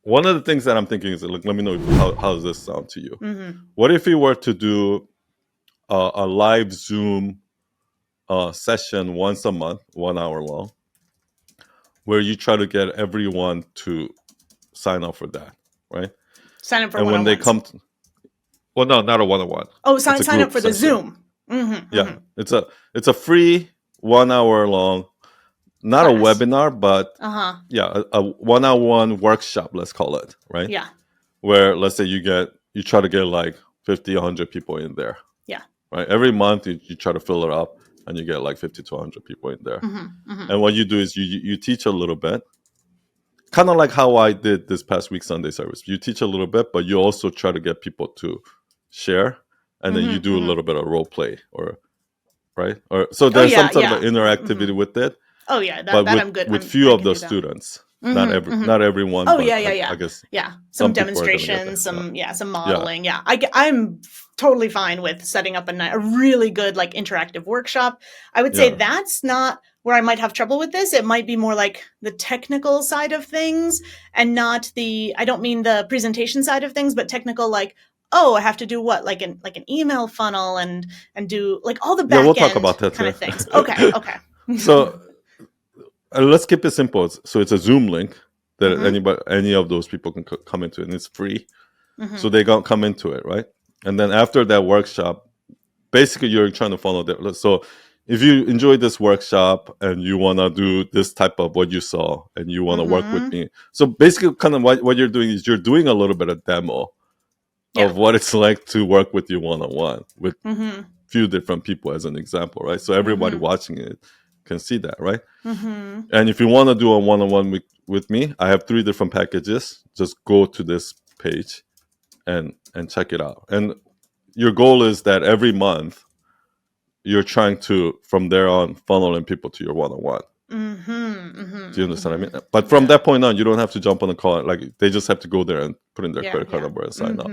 one of the things that I'm thinking is, look, let me know how does this sound to you? Mm-hmm. What if we were to do a live Zoom session once a month, 1 hour long, where you try to get everyone to sign up for that, right? Sign up for And when they one-on-ones. come, well, no, not a one-on-one. Oh, It's a sign up group for the session. Zoom. Mm-hmm, Yeah, it's a free 1 hour long, not class. a webinar, but Uh-huh. a one-on-one workshop, let's call it, right? Yeah. Where let's say you try to get like 50, 100 people in there. Yeah. Right. Every month you try to fill it up and you get like 50 to 100 people in there. Mm-hmm, mm-hmm. And what you do is you teach a little bit, kind of like how I did this past week Sunday service. You teach a little bit, but you also try to get people to share, and then you do a little bit of role play, or right, or so there's some sort of an interactivity with it. Oh yeah, but that with, I'm good. with few of the students, not everyone. Oh but yeah. I guess Some people are gonna get demonstrations, that. some modeling. Yeah, I'm totally fine with setting up a really good like interactive workshop. I would say that's not where I might have trouble with this. It might be more like the technical side of things, and not I don't mean the presentation side of things, but technical, like, oh, I have to do what, like an email funnel and do like all the back we'll talk end about that kind too. of things. Okay. So let's keep it simple. So it's a Zoom link that any of those people can come into, and it's free. So they come into it, right? And then after that workshop, basically you're trying to follow that. So if you enjoyed this workshop and you want to do this type of what you saw and you want to work with me, so basically kind of what you're doing is you're doing a little bit of demo of what it's like to work with you one-on-one with few different people, as an example, right? So everybody watching it can see that, right? And if you want to do a one-on-one with me, I have 3 different packages. Just go to this page and check it out. And your goal is that every month you're trying to, from there on, funnel in people to your one-on-one. Do you understand what I mean? But from that point on, you don't have to jump on the call. Like, they just have to go there and put in their credit card number and sign up.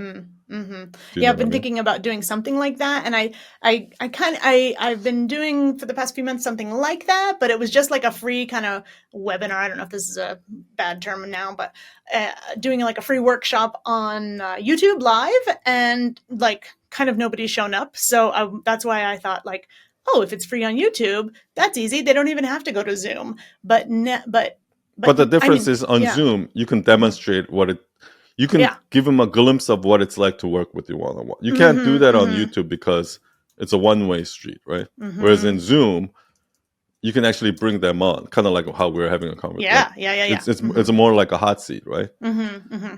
Yeah, I've been thinking about doing something like that, and I've been doing for the past few months something like that, but it was just like a free kind of webinar. I don't know if this is a bad term now, but doing like a free workshop on YouTube Live, and like kind of nobody's shown up. So that's why I thought, like, oh, if it's free on YouTube, that's easy. They don't even have to go to Zoom. But the difference is on Zoom, you can demonstrate you can give them a glimpse of what it's like to work with you one-on-one. You can't do that on YouTube because it's a one-way street, right? Whereas in Zoom, you can actually bring them on, kind of like how we're having a conversation. It's more like a hot seat, right?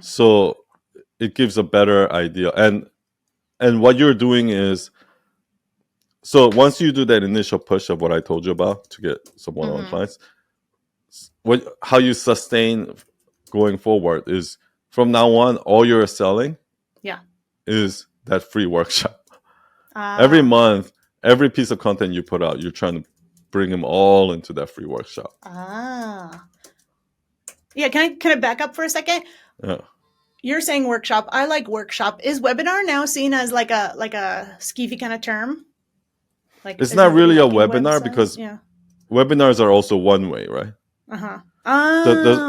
So it gives a better idea. And what you're doing is, so once you do that initial push of what I told you about to get some one-on-one clients, how you sustain going forward is, from now on, all you're selling is that free workshop. Every month, every piece of content you put out, you're trying to bring them all into that free workshop. Yeah, can I back up for a second? Yeah. You're saying workshop. I like workshop. Is webinar now seen as like a skeevy kind of term? Like, it's not really a webinar, because webinars are also one way, right?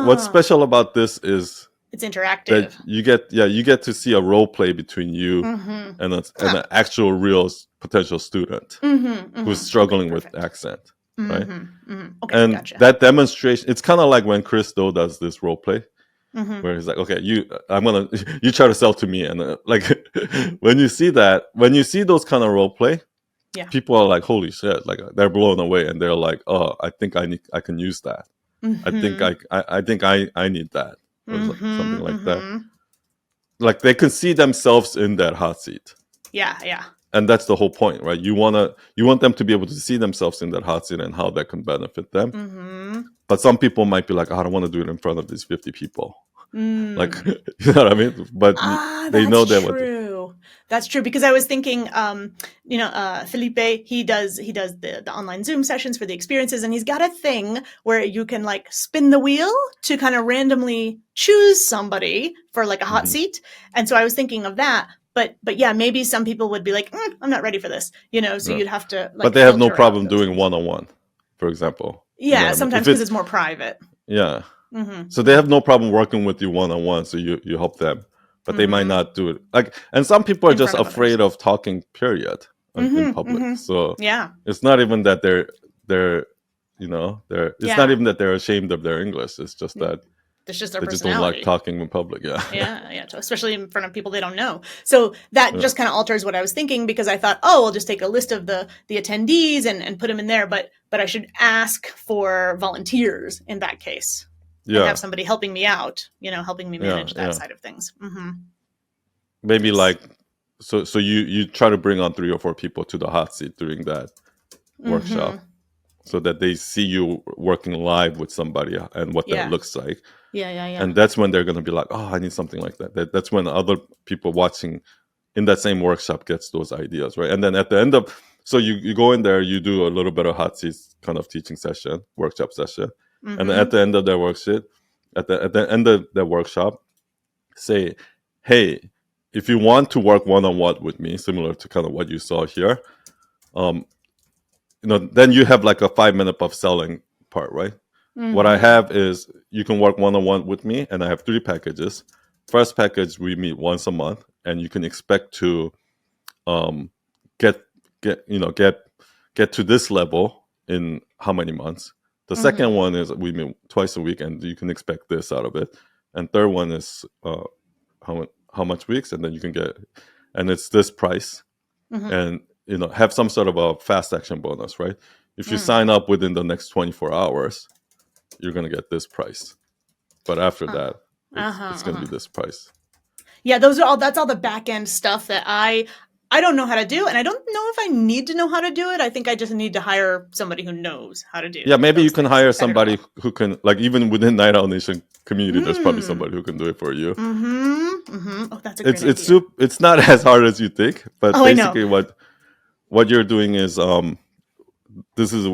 What's special about this is it's interactive. That you get to see a role play between you and an actual real potential student who's struggling with accent, right? Okay, and gotcha. That demonstration, it's kind of like when Chris Do does this role play, where he's like, okay, you try to sell to me, and like when you see those kind of role play, people are like, holy shit, like they're blown away, and they're like, oh, I think I can use that. I think I need that, or something like that. Like, they can see themselves in that hot seat. Yeah. And that's the whole point, right? You want them to be able to see themselves in that hot seat and how that can benefit them. But some people might be like, oh, I don't want to do it in front of these 50 people. Like, you know what I mean? But they know that. True. That's true, because I was thinking, Felipe, he does the online Zoom sessions for the experiences, and he's got a thing where you can like spin the wheel to kind of randomly choose somebody for like a hot seat. And so I was thinking of that. But yeah, maybe some people would be like, I'm not ready for this, so you'd have to. Like, but they have no problem doing one-on-one, for example. Yeah, sometimes because it's more private. Yeah. So they have no problem working with you one-on-one. So you help them, but they might not do it. Like, and some people are In just front of afraid others. of talking, period, in public. So Yeah. it's not even that they're it's not Yeah. even that they're ashamed of their English. It's just that It's just their they just don't like personality. talking in public. Yeah. Yeah, especially in front of people they don't know. So that Yeah. just kind of alters what I was thinking, because I thought, oh, I'll just take a list of the attendees and put them in there, but I should ask for volunteers in that case and Yeah. have somebody helping me out, helping me manage that side of things. Maybe like, so you try to bring on 3 or 4 people to the hot seat during that workshop, so that they see you working live with somebody and what that looks like. Yeah. And that's when they're going to be like, oh, I need something like that. That's when other people watching in that same workshop gets those ideas, right? And then at the end of, so you go in there, you do a little bit of hot seats kind of teaching session, workshop session. And then at the end of their worksheet, at the end of the workshop, say, hey, if you want to work one-on-one with me, similar to kind of what you saw here, then you have like a 5-minute of selling part, right? What I have is you can work one-on-one with me, and I have 3 packages. First package, we meet once a month, and you can expect to get to this level in how many months. The second one is we meet twice a week, and you can expect this out of it. And third one is how much weeks, and then you can get, and it's this price, and have some sort of a fast action bonus, right? If you sign up within the next 24 hours, you're going to get this price. But after that, it's going to be this price. Yeah, that's all the back end stuff that I don't know how to do, and I don't know if I need to know how to do it. I think I just need to hire somebody who knows how to do it. Yeah, maybe you can hire somebody who can, like, even within Night Owl Nation community, there's probably somebody who can do it for you. Oh, that's a great idea. It's not as hard as you think, but basically what you're doing is this is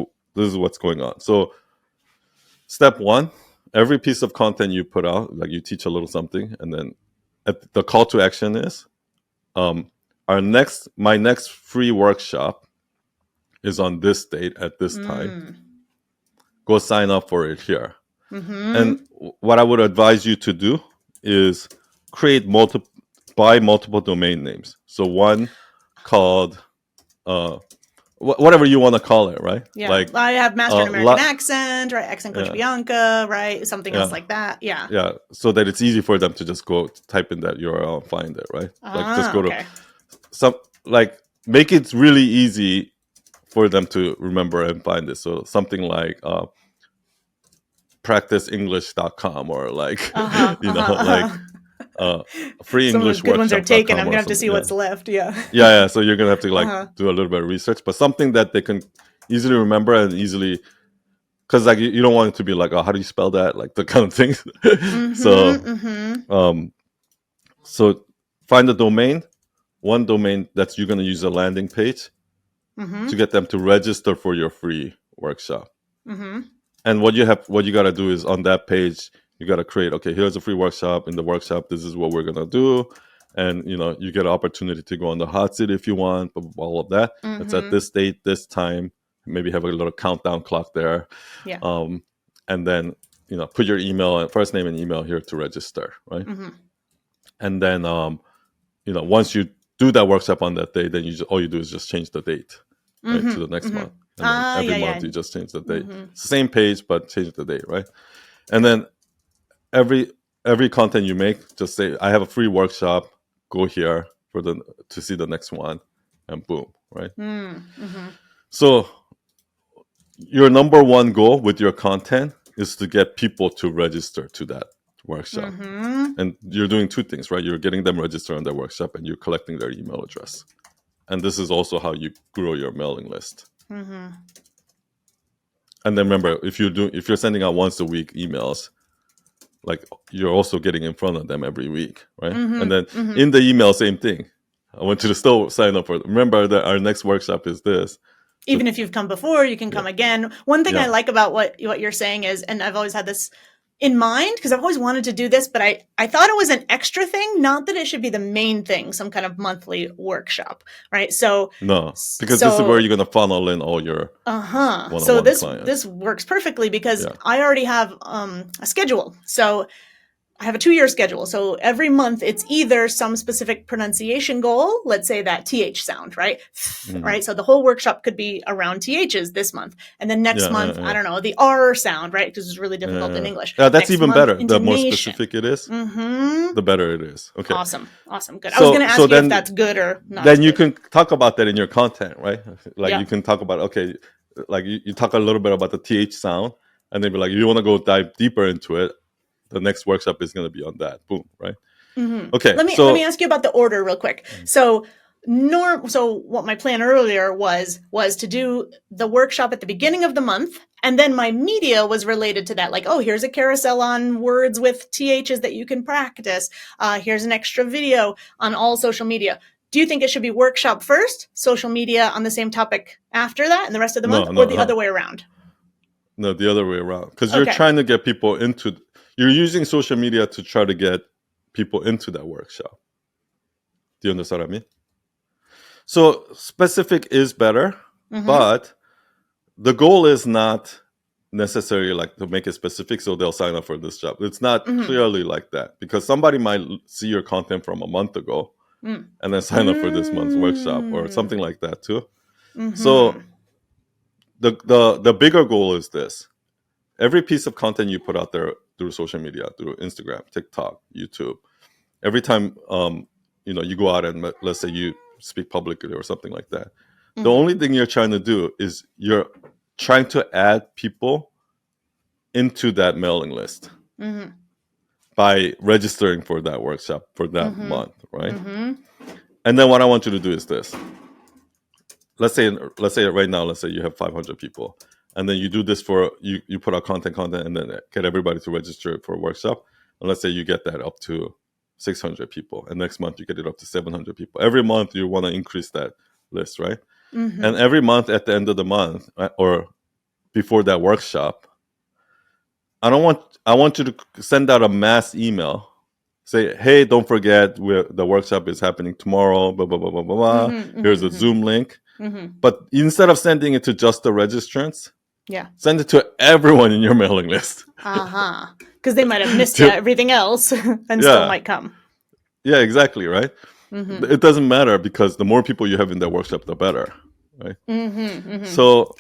what's going on. So step 1, every piece of content you put out, like you teach a little something, and then the call to action is my next free workshop is on this date at this time. Go sign up for it here. And what I would advise you to do is buy multiple domain names. So one called whatever you want to call it, right? Yeah, like I have Master an American Accent, right? Accent Coach Bianca, right? Something else like that. Yeah. Yeah, so that it's easy for them to just go type in that URL and find it, right? Like just go to make it really easy for them to remember and find it. So something like practiceenglish.com or like free Some English of the good ones are taken. I'm gonna have to see what's left. Yeah. So you're gonna have to do a little bit of research, but something that they can easily remember and easily, because like you don't want it to be like, oh, how do you spell that, like the kind of things. So find one domain that's you're gonna use a landing page to get them to register for your free workshop. And what you got to do is on that page, you got to create, okay, here's a free workshop. In the workshop, this is what we're going to do. And, you get an opportunity to go on the hot seat if you want, all of that. It's at this date, this time. Maybe have a little countdown clock there. Yeah. And then, put your email and first name and email here to register, right? And then, once you do that workshop on that day, then all you do is just change the date, right, to the next month. And then every month you just change the date. It's the same page, but change the date, right? And then every content you make, just say, I have a free workshop. Go here to see the next one, and boom, right? So your number one goal with your content is to get people to register to that workshop. And you're doing 2 things, right? You're getting them registered on their workshop, and you're collecting their email address. And this is also how you grow your mailing list. And then remember, if you're sending out once a week emails, like you're also getting in front of them every week, right? And then in the email, same thing. I want you to still sign up for it. Remember that our next workshop is this. Even if you've come before, you can come again. One thing I like about what you're saying is, and I've always had this in mind, because I've always wanted to do this, but I thought it was an extra thing, not that it should be the main thing, some kind of monthly workshop, right? So no, because this is where you're going to funnel in all your one-on-one so this clients. works perfectly because I already have a schedule. So I have a 2-year schedule. So every month it's either some specific pronunciation goal, let's say that TH sound, right? Right. So the whole workshop could be around THs this month. And then next month, I don't know, the R sound, right? Because it's really difficult in English. Yeah, that's next even month, better. The more specific it is, the better it is. Okay. Awesome. Good. I was going to ask you if that's good or not. Then you can talk about that in your content, right? Like you can talk about, okay, like you talk a little bit about the TH sound, and then be like, you want to go dive deeper into it. The next workshop is going to be on that. Boom, right? Okay. Let me ask you about the order real quick. So what my plan earlier was to do the workshop at the beginning of the month, and then my media was related to that. Like, oh, here's a carousel on words with THs that you can practice. Here's an extra video on all social media. Do you think it should be workshop first, social media on the same topic after that, and the rest of the month, or the other way around? No, the other way around. Because you're trying to get people into. You're using social media to try to get people into that workshop. Do you understand what I mean? So specific is better, but the goal is not necessarily like to make it specific so they'll sign up for this job. It's not clearly like that, because somebody might see your content from a month ago and then sign up for this month's workshop or something like that too. So the bigger goal is this. Every piece of content you put out there through social media, through Instagram, TikTok, YouTube, every time you go out and let's say you speak publicly or something like that, the only thing you're trying to do is you're trying to add people into that mailing list by registering for that workshop for that month, right? And then what I want you to do is this. Let's say right now, let's say you have 500 people. And then you do this for, you put out content, and then get everybody to register for a workshop. And let's say you get that up to 600 people. And next month you get it up to 700 people. Every month you want to increase that list, right? And every month at the end of the month or before that workshop, I want you to send out a mass email. Say, hey, don't forget the workshop is happening tomorrow, blah, blah, blah, blah, blah. Here's a Zoom link. But instead of sending it to just the registrants, send it to everyone in your mailing list. Because they might have missed everything else and still might come. Yeah, exactly, right? It doesn't matter, because the more people you have in that workshop, the better, right? So,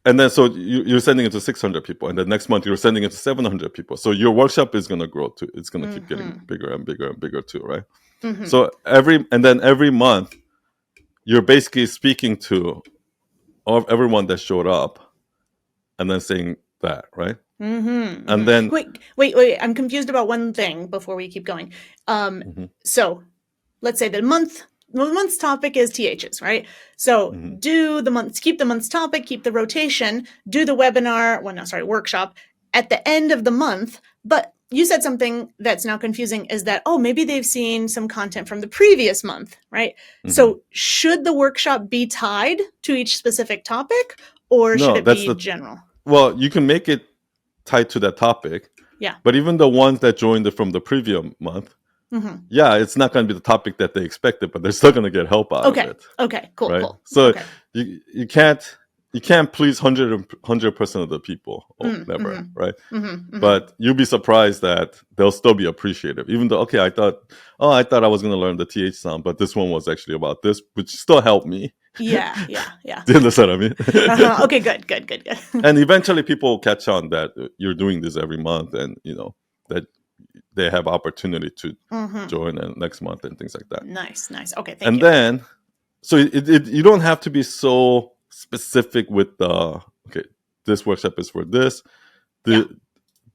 and then so you're sending it to 600 people, and the next month you're sending it to 700 people. So your workshop is going to grow too. It's going to keep getting bigger and bigger and bigger too, right? So every month you're basically speaking to everyone that showed up, and then saying that, right? And then wait, I'm confused about one thing before we keep going. So let's say the month's topic is THs, right? So do the months, keep the month's topic, keep the rotation, do the webinar, workshop at the end of the month. But you said something that's now confusing, is that, maybe they've seen some content from the previous month, right? So should the workshop be tied to each specific topic, or should it be general? Well, you can make it tied to that topic. Yeah. But even the ones that joined it from the previous month, it's not going to be the topic that they expected, but they're still going to get help out of it. Okay, cool, right? Cool. So you can't please 100% of the people, never, right? But you'll be surprised that they'll still be appreciative, even though, I thought I was going to learn the TH sound, but this one was actually about this, which still helped me. Yeah. Do you understand what I mean? Okay, good. And eventually people will catch on that you're doing this every month, and that they have opportunity to join next month and things like that. Nice. Okay, thank you. And then, so you don't have to be specific with this workshop is for this.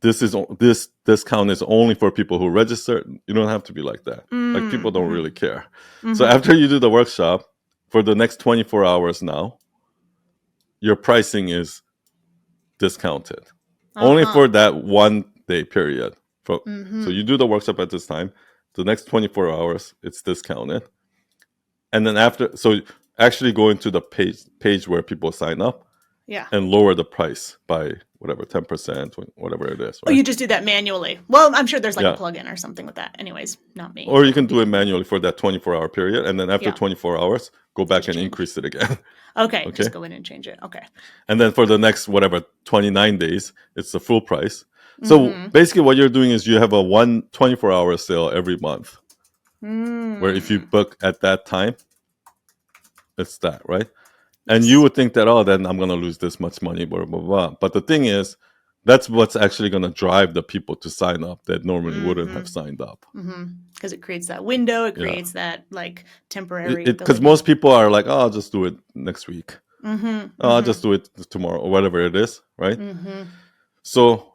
This discount is only for people who register. You don't have to be like that. Like, people don't really care. So after you do the workshop, for the next 24 hours now, your pricing is discounted. Only for that 1 day period. So you do the workshop at this time. The next 24 hours, it's discounted. And then so actually go into the page where people sign up and lower the price by whatever 10%, whatever it is. Oh, Right? you just do that manually. Well, I'm sure there's like Yeah. a plugin or something with that. Anyways, not me. Or you can do it manually for that 24-hour period, and then after Yeah. 24 hours, go back Just and change. increase it again. Okay, Okay. just go in and change it. Okay. And then for the next whatever 29 days, it's the full price. So basically, what you're doing is you have a 24-hour sale every month, where if you book at that time, it's that, right? And you would think that, oh, then I'm going to lose this much money, blah, blah, blah. But the thing is, that's what's actually going to drive the people to sign up that normally wouldn't have signed up. Because it creates that window. It creates that like temporary. Because most people are like, oh, I'll just do it next week. I'll just do it tomorrow or whatever it is, right? So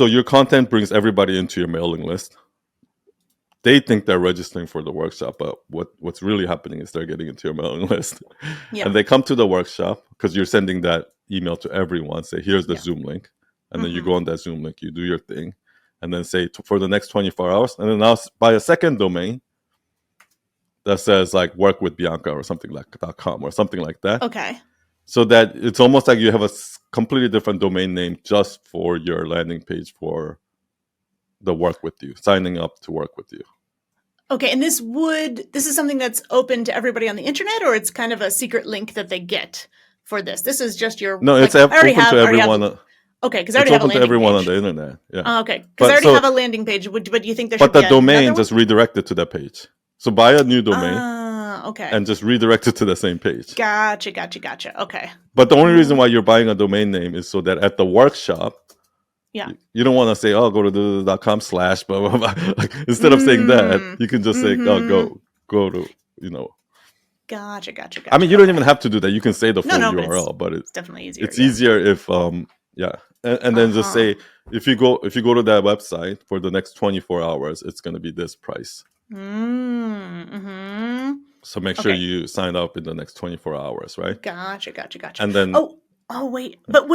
your content brings everybody into your mailing list. They think they're registering for the workshop, but what's really happening is they're getting into your mailing list. And they come to the workshop because you're sending that email to everyone. Say, here's the Zoom link. And then you go on that Zoom link, you do your thing. And then say, for the next 24 hours. And then I'll buy a second domain that says like work with Bianca or something like .com or something like that. Okay. So that it's almost like you have a completely different domain name just for your landing page for the work with you, signing up to work with you. Okay, and this is something that's open to everybody on the internet, or it's kind of a secret link that they get for this? This is just your... No, it's open to everyone. Okay, because I already have a landing page. It's open to everyone on the internet, yeah. Okay, because I already have a landing page, but do you think there should be But the domain just redirected to that page. So buy a new domain. Okay. And just redirect it to the same page. Gotcha. Okay. But the only reason why you're buying a domain name is so that at the workshop, you don't want to say, oh, go to .com/ blah, blah, blah. Like, instead of saying that, you can just say, oh, go to, Gotcha. I mean, you don't even have to do that. You can say the full URL, but it's definitely easier. It's easier if, and then just say, if you go to that website for the next 24 hours, it's going to be this price. So make sure you sign up in the next 24 hours, right? Gotcha. And then... Oh, wait. But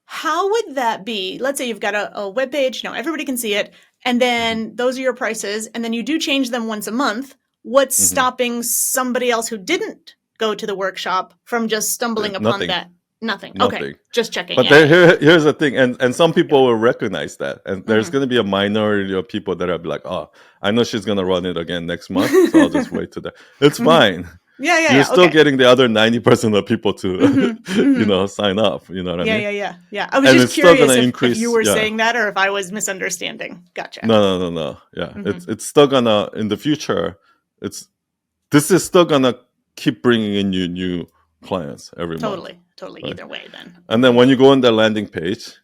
how would that be? Let's say you've got a web page. Now everybody can see it. And then those are your prices. And then you do change them once a month. What's stopping somebody else who didn't go to the workshop from just stumbling upon that? Nothing. Okay, just checking. But here's the thing, and some people will recognize that, and there's going to be a minority of people that are like, oh, I know she's going to run it again next month, so I'll just wait to that. It's fine. You're still getting the other 90% of people to, sign up. You know what I mean? Yeah. I was just curious if you were saying that or if I was misunderstanding. Gotcha. No. Yeah, it's still gonna in the future. This is still gonna keep bringing in you new clients every month. Totally. Right? Either way, then. And then when you go on the landing page,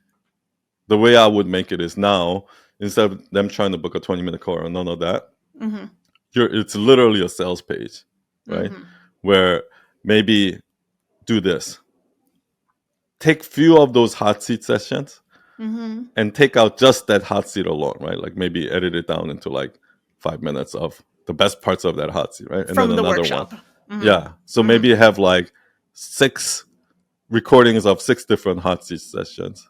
the way I would make it is now, instead of them trying to book a 20-minute call or none of that, it's literally a sales page, right? Where maybe do this. Take few of those hot seat sessions and take out just that hot seat alone, right? Like maybe edit it down into like 5 minutes of the best parts of that hot seat, right? And from then the another workshop. one. Yeah. So maybe you have like 6 recordings of 6 different hot seat sessions.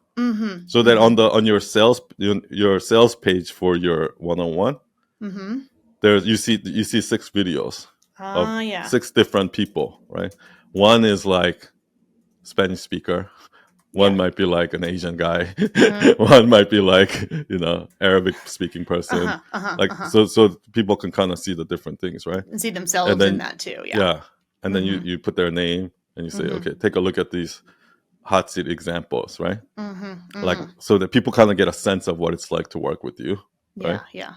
So that on your sales page for your one-on-one, you see 6 videos of 6 different people, right? One is like Spanish speaker. One might be like an Asian guy. One might be like, Arabic speaking person. So people can kind of see the different things, right? And see themselves in that too. Yeah. And then you put their name and you say, okay, take a look at these hot seat examples, right? Like, so that people kind of get a sense of what it's like to work with you, right? Yeah.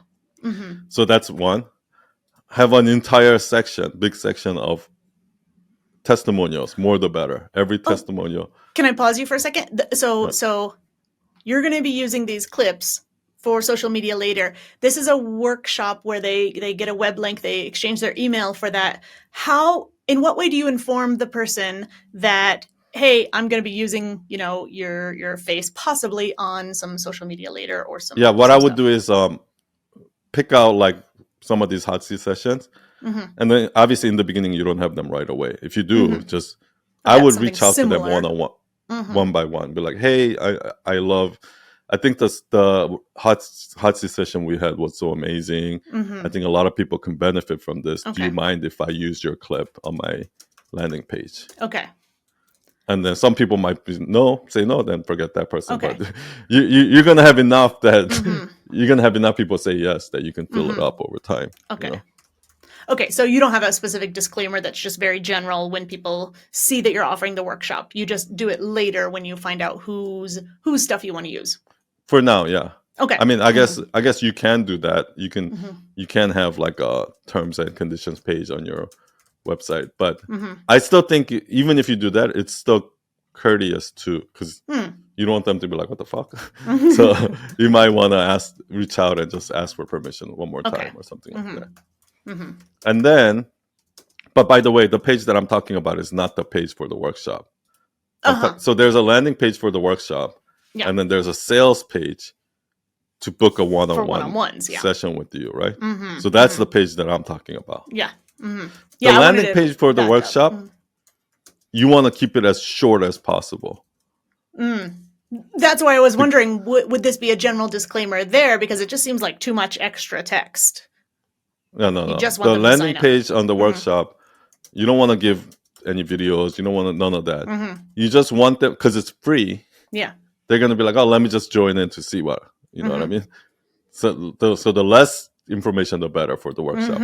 So that's one. Have an entire big section of testimonials, more the better. Every testimonial. Can I pause you for a second? So you're going to be using these clips for social media later. This is a workshop where they get a web link, they exchange their email for that. In what way do you inform the person that, hey, I'm going to be using, your face possibly on some social media later or some... Yeah, what I would do is pick out like some of these hot seat sessions. And then obviously in the beginning, you don't have them right away. If you do, I would reach out to them one-on-one, one by one. Be like, hey, I think the hot seat session we had was so amazing. I think a lot of people can benefit from this. Do you mind if I use your clip on my landing page? Okay. And then some people might say no, then forget that person. Okay. But you're gonna have enough that you're gonna have enough people say yes that you can fill it up over time. Okay. You know? Okay, so you don't have a specific disclaimer that's just very general when people see that you're offering the workshop. You just do it later when you find out whose stuff you want to use. For now, yeah. Okay. I mean, I guess you can do that. You can have like a terms and conditions page on your website, but I still think even if you do that, it's still courteous too, because you don't want them to be like, "What the fuck?" So you might want to reach out and just ask for permission one more time or something like that. And then, but by the way, the page that I'm talking about is not the page for the workshop. So there's a landing page for the workshop, and then there's a sales page to book a one-on-one session with you, right? So that's the page that I'm talking about. Yeah. The landing page for the workshop, you want to keep it as short as possible. That's why I was wondering, would this be a general disclaimer there? Because it just seems like too much extra text. No. The landing page on the workshop, you don't want to give any videos. You don't want none of that. You just want them, because it's free. Yeah. They're going to be like, oh, let me just join in to see what, you know what I mean? So the less information, the better for the workshop.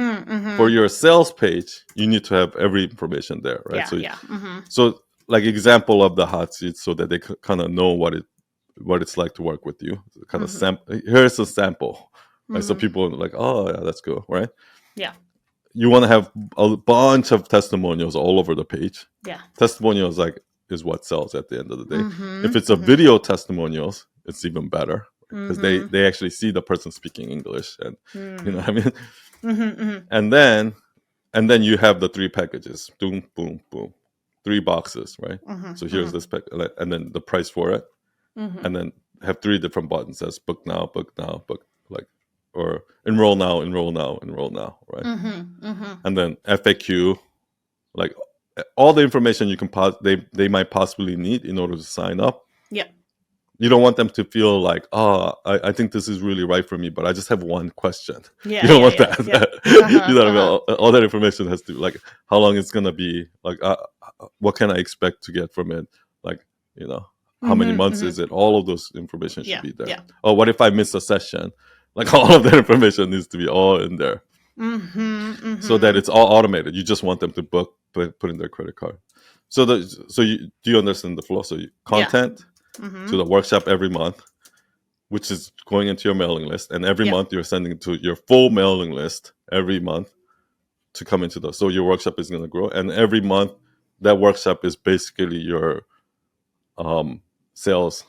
For your sales page, you need to have every information there, right? So like example of the hot seat, so that they kind of know what it's like to work with you. Kind of here's a sample. Right? So people are like, oh, yeah, that's good, right? Yeah. You want to have a bunch of testimonials all over the page. Yeah. Testimonials is what sells at the end of the day. If it's a video testimonials, it's even better, because they actually see the person speaking English, and you know what I mean? And then you have the 3 packages. Boom, boom, boom. 3 boxes, right? So here's this pack, and then the price for it. And then have 3 different buttons. Says book now, book, like, or enroll now, right? And then FAQ, like all the information you can they might possibly need in order to sign up. Yeah. You don't want them to feel like, oh, I think this is really right for me, but I just have one question. Yeah, you don't want that. You know what I mean? All that information has to, like, how long it's gonna be, like, what can I expect to get from it, like, you know, how many months is it? All of those information should be there. Oh, what if I miss a session? Like, all of that information needs to be all in there, so that it's all automated. You just want them to put in their credit card. So do you understand the flow? So content to the workshop every month, which is going into your mailing list, and every month you're sending it to your full mailing list every month to come into those. So your workshop is going to grow, and every month that workshop is basically your sales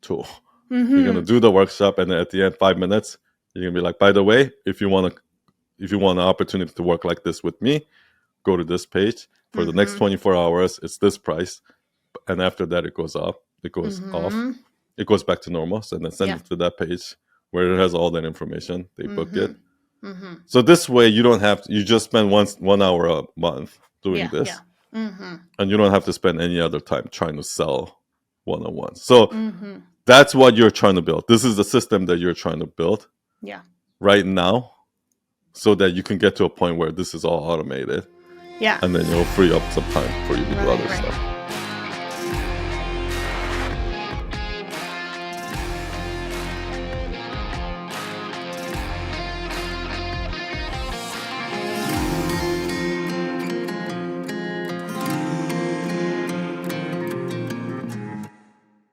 tool. You're going to do the workshop, and then at the end, 5 minutes, you're going to be like, by the way, if you want an opportunity to work like this with me, go to this page. For the next 24 hours, it's this price. And after that, it goes up. It goes off. It goes back to normal. And then send it to that page where it has all that information. They book it. So this way, you don't have to, you just spend 1 hour a month doing this. And you don't have to spend any other time trying to sell one-on-one. So that's what you're trying to build. This is the system that you're trying to build right now, so that you can get to a point where this is all automated. Yeah. And then you'll free up some time for you to do other stuff.